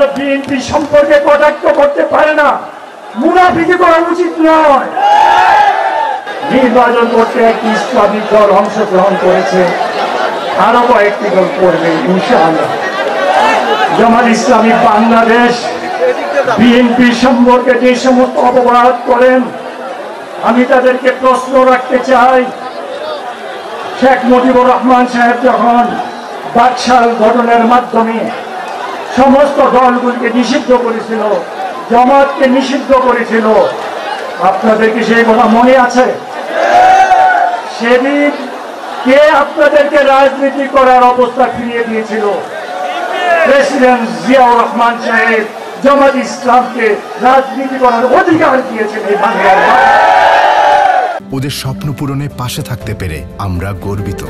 তো বিএনপি সম্পর্কে কটাক্ষ করতে পারে না, মুনাফিকি করা উচিত নয়। নির্বাচন করতে একটি ইসলামিক দল অংশগ্রহণ করেছে, আরো কয়েকটি দল করবে ইনশাআল্লাহ। জামাত ইসলামী বাংলাদেশ বিএনপি সম্পর্কে যে সমস্ত অপবাদ করেন, আমি তাদেরকে প্রশ্ন রাখতে চাই। শেখ মুজিবুর রহমান সাহেব যখন বাকশাল গঠনের মাধ্যমে সমস্ত দলগুলিকে নিষিদ্ধ করেছিল, জামাতকে নিষিদ্ধ করেছিল, আপনাদের কি সেই কথা মনে আছে? সেদিন কে আপনাদেরকে রাজনীতি করার অবস্থা ফিরিয়ে দিয়েছিল? প্রেসিডেন্ট জিয়াউর রহমান সাহেব জামাত ইসলামকে রাজনীতি করার অধিকার দিয়েছেন এই বাংলার। ওদের স্বপ্ন পূরণে পাশে থাকতে পেরে আমরা গর্বিত।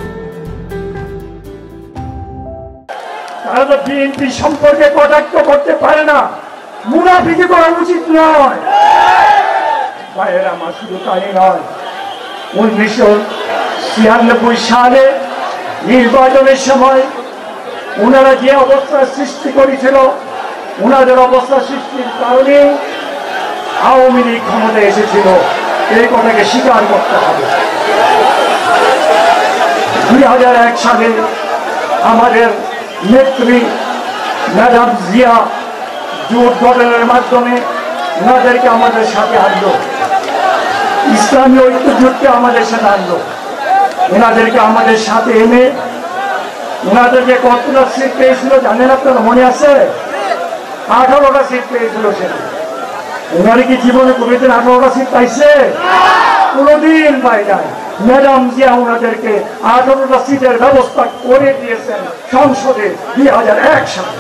তারা তো বিএনপি সম্পর্কে কটাক্ষ করতে পারে না, মুনাফিকি করা উচিত নয়। ভাইয়ের আমার শুধু তাই নয়, 1996 সালে নির্বাচনের সময় ওনারা যে অবস্থার সৃষ্টি করেছিল, ওনাদের অবস্থা সৃষ্টির কারণে আওয়ামী লীগ ক্ষমতায় এসেছিল, এই কথাকে স্বীকার করতে হবে। 2001 সালে আমাদের নেত্রী ম্যাডাম জিয়া জোট গঠনের মাধ্যমে ওনাদেরকে আমাদের সাথে আনলো, ইসলামী ঐক্য জোটকে আমাদের সাথে আনলো। ওনাদেরকে আমাদের সাথে এনে ওনাদেরকে কতটা সিট পেয়েছিল জানেন আপনারা? মনে আছে? 18টা সিট পেয়েছিল সেটা। ওনারা কি জীবনে কোনোদিন 18টা সিট পাইছে? কোনোদিন পাই নাই। ম্যাডাম জিয়া ওনাদেরকে 18টা সিটের ব্যবস্থা করে দিয়েছেন সংসদে 2001 সালে।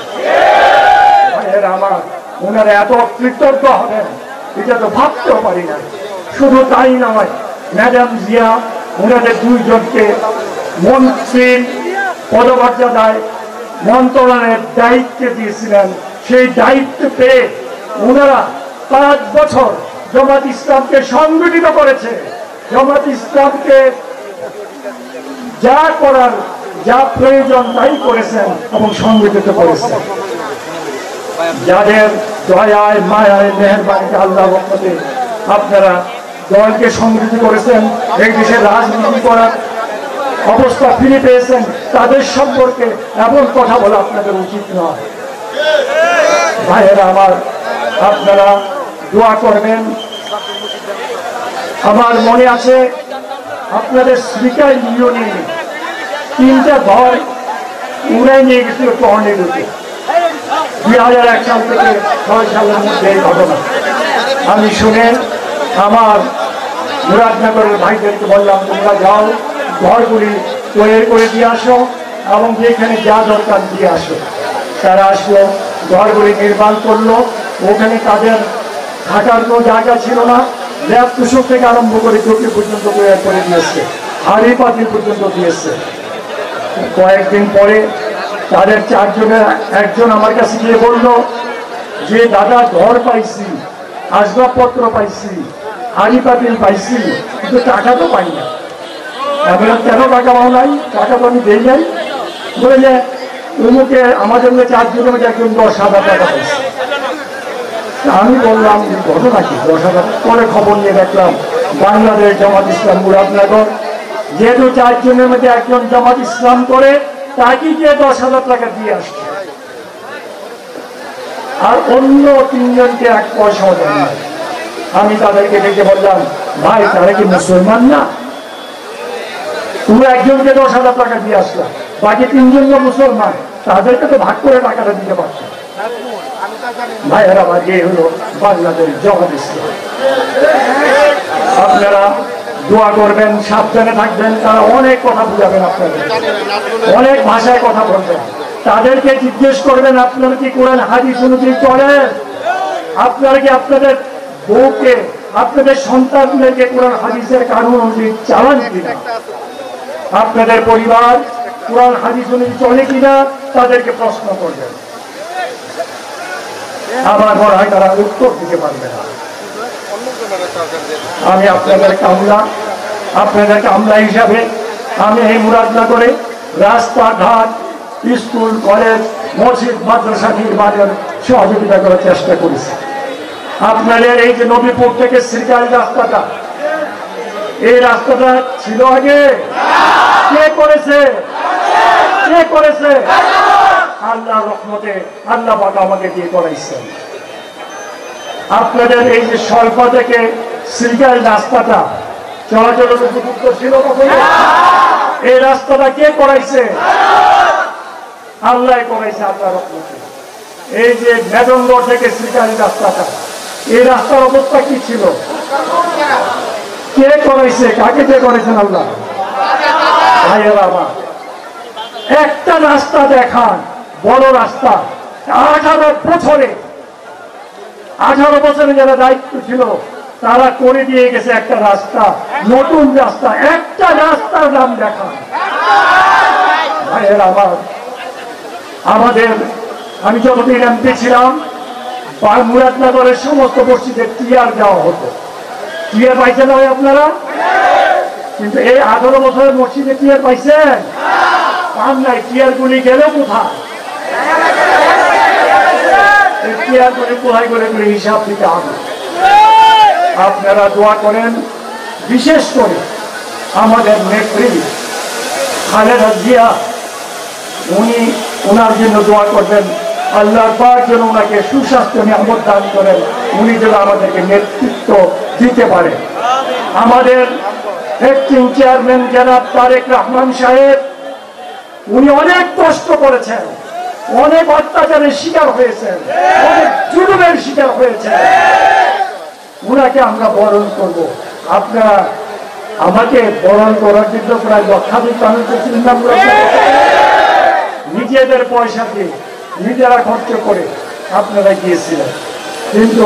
ভাইয়ের আমার, ওনারা এত কৃতজ্ঞ হবেন এটা তো ভাবতেও পারি না। শুধু তাই নয়, ম্যাডাম জিয়া ওনাদের দুইজনকে মন্ত্রীর পদমর্যাদায় মন্ত্রণালয়ের দায়িত্ব দিয়েছিলেন। সেই দায়িত্ব পেয়ে ওনারা 5 বছর জামাত ইসলামকে সংগঠিত করেছে, জামাত ইসলামকে যা করার যা প্রয়োজন তাই করেছেন এবং সংগঠিত করেছেন। যাদের দয়ায় মায়ায় মেহেরবানিতে আল্লাহ রহমতে আপনারা দলকে সংগঠিত করেছেন, এই দেশে রাজনীতি করার অবস্থা ফিরে পেয়েছেন, তাদের সম্পর্কে এমন কথা বলা আপনাদের উচিত নয়। ভাইয়েরা আমার, আপনারা দোয়া করবেন। আমার মনে আছে আপনাদের স্পিকার ইউনিয়নে 3টা ঘর উড়াই নিয়ে গেছিল টর্নেডোতে। 2001 সাল থেকে 6 সালের মধ্যে এই ঘটনা আমি শুনে আমার মুরাদনগরের ভাইদেরকে বললাম, তোমরা যাও ঘরগুলি তৈরি করে দিয়ে আসো এবং যেখানে যা দরকার দিয়ে আসো। তারা আসলো, ঘরগুলি নির্মাণ করলো। ওখানে তাদের থাকার কোনো জায়গা ছিল না, ল্যাব তুষক থেকে আরম্ভ করে চৌকি পর্যন্ত তৈরি করে দিয়েছে, হাড়ি পাতিল পর্যন্ত দিয়েছে। কয়েকদিন পরে তাদের 4 জনের একজন আমার কাছে গিয়ে বলল যে দাদা, ঘর পাইছি, আসবাবপত্র পাইছি, হাড়ি পাতিল পাইছি, কিন্তু টাকা তো পাই না। কেন টাকা পাও নাই? টাকা তো আমি দেই নাই। বলে যে উমুকে আমাদের 4 জনের মধ্যে একজন 10,000 টাকা পাইছে। আমি বললাম ঘটনা কি? 10,000। পরে খবর নিয়ে দেখলাম বাংলাদেশ জামাত ইসলাম মুরাদনগর, যেহেতু 4 জনের মধ্যে একজন জামাত ইসলাম করে, তাকে গিয়ে 10,000 টাকা দিয়ে আসছে, আর অন্য 3 জনকে 1 পয়সাও দেন না। আমি তাদেরকে ডেকে বললাম, ভাই তারা কি মুসলমান না? তুমি একজনকে 10,000 টাকা দিয়ে আসলাম, বাকি 3 জন মুসলমান, তাদেরকে তো ভাগ করে টাকাটা দিতে পারছে। ভাইয়েরা আমার, এই হলো বাংলাদেশ জামাত ইসলাম। আপনারা দোয়া করবেন, সাবধানে থাকবেন। তারা অনেক কথা বুঝাবেন আপনাদের, অনেক ভাষায় কথা বলবেন। তাদেরকে জিজ্ঞেস করবেন, আপনারা কি কোরআন হাদিস অনুযায়ী চলেন? আপনারা কি আপনাদের বউকে, আপনাদের সন্তানদেরকে কোরআন হাদিসের কানুন অনুযায়ী চালান কিনা? আপনাদের পরিবার কোরআন হাদিস অনুযায়ী চলে কিনা তাদেরকে প্রশ্ন করবেন। আমার মনে হয় তারা উত্তর দিতে পারবে না। আমি আপনাদের কামলা হিসাবে আমি এই মুরাদনগরে রাস্তাঘাট, স্কুল, কলেজ, মসজিদ, মাদ্রাসা নির্মাণের সহযোগিতা করার চেষ্টা করেছি। আপনাদের এই যে নবীপুর থেকে শ্রীকাল রাস্তাটা, এই রাস্তাটা ছিল আগে? কে করেছে? কে করেছে? আল্লাহ রহমতে আল্লাহ পাক আমাকে দিয়ে করাইছেন। আপনাদের এই যে স্বল্প থেকে শ্রীকাল রাস্তাটা চলাচলের উপযুক্ত ছিল কখনো? এই রাস্তাটা কে করাইছে? আল্লাহ করাইছে আল্লাহ রহমতে। এই যে মেদনগড় থেকে শ্রীকাল রাস্তাটা, এই রাস্তার অবস্থা কি ছিল? কে করাইছে? কাকে কে করেছেন? আল্লাহ। ভাইয়েরা আমার, একটা রাস্তা দেখান, বড় রাস্তা। 18 বছরে যারা দায়িত্ব ছিল তারা করে দিয়ে গেছে একটা রাস্তা, নতুন রাস্তা। একটা রাস্তার নাম দেখান। ভাইয়েরা আমার, আমাদের আমি যতদিন এমপি ছিলাম মুরাদনগরের সমস্ত মসজিদে টিআর দেওয়া হতো। টিআর পাইছেন না আপনারা? কিন্তু এই 18 বছরের মসজিদে টিআর পাইছেন? পান নাই। টিআর গুলি গেল কোথায়? টিআর গুলি কোথায় করে হিসাব দিতে হবে। আপনারা দোয়া করেন, বিশেষ করে আমাদের নেত্রী খালেদা জিয়া, উনি ওনার জন্য দোয়া করবেন। আল্লাহর পাক যেন ওনাকে সুস্বাস্থ্য নিয়ামত দান করেন, উনি যেন আমাদেরকে নেতৃত্ব দিতে পারে। আমাদের অ্যাক্টিং চেয়ারম্যান জনাব তারেক রহমান সাহেব, উনি অনেক কষ্ট করেছেন, অনেক অত্যাচারের শিকার হয়েছেন, অনেক জুলুমের শিকার হয়েছেন। উনাকে আমরা বরণ করব। আপনারা আমাকে বরণ করার জন্য প্রায় লক্ষাধিক মানুষের চিন্তা নিজেদের পয়সা দিয়ে নিজেরা খরচ করে আপনারা গিয়েছিলেন, কিন্তু